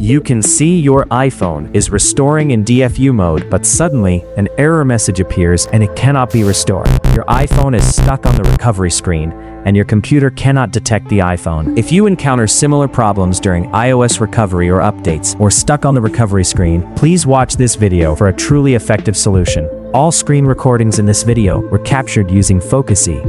You can see your iPhone is restoring in DFU mode, but suddenly an error message appears and it cannot be restored. Your iPhone is stuck on the recovery screen and your computer cannot detect the iPhone. If you encounter similar problems during iOS recovery or updates, or stuck on the recovery screen, please watch this video for a truly effective solution. All screen recordings in this video were captured using Focusy.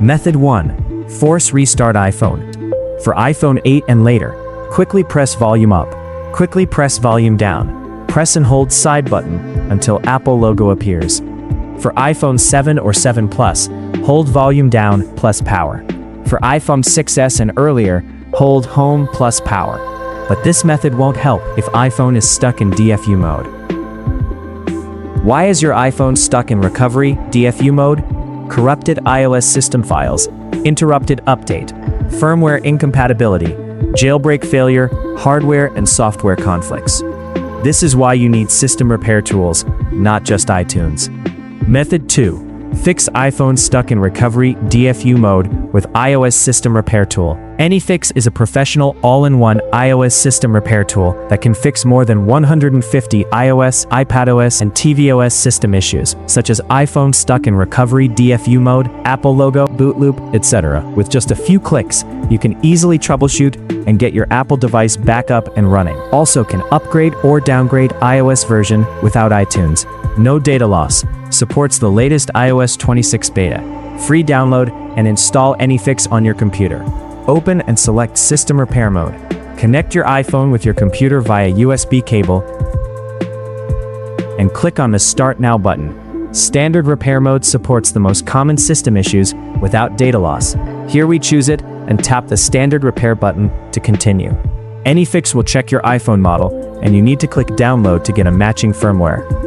Method 1. Force restart iPhone. For iPhone 8 and later, quickly press volume up. Quickly press volume down. Press and hold side button until Apple logo appears. For iPhone 7 or 7 Plus, hold volume down plus power. For iPhone 6s and earlier, hold home plus power. But this method won't help if iPhone is stuck in DFU mode. Why is your iPhone stuck in recovery DFU mode? Corrupted iOS system files, interrupted update, firmware incompatibility, jailbreak failure, hardware and software conflicts. This is why you need system repair tools, not just iTunes. Method 2. Fix iPhone stuck in recovery DFU mode with iOS system repair tool. AnyFix is a professional all-in-one iOS system repair tool that can fix more than 150 iOS, iPadOS, and tvOS system issues, such as iPhone stuck in recovery DFU mode, Apple logo, boot loop, etc. With just a few clicks, you can easily troubleshoot and get your Apple device back up and running. Also can upgrade or downgrade iOS version without iTunes. No data loss. Supports the latest iOS 26 beta. Free download and install AnyFix on your computer. Open and select System Repair Mode. Connect your iPhone with your computer via USB cable and click on the Start Now button. Standard Repair Mode supports the most common system issues without data loss. Here we choose it and tap the Standard Repair button to continue. AnyFix will check your iPhone model and you need to click Download to get a matching firmware.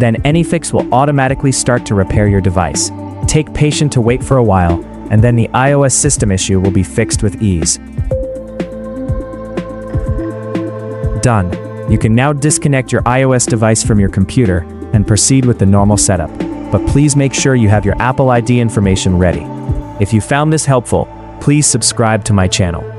Then AnyFix will automatically start to repair your device. Take patience to wait for a while, and then the iOS system issue will be fixed with ease. Done. You can now disconnect your iOS device from your computer and proceed with the normal setup. But please make sure you have your Apple ID information ready. If you found this helpful, please subscribe to my channel.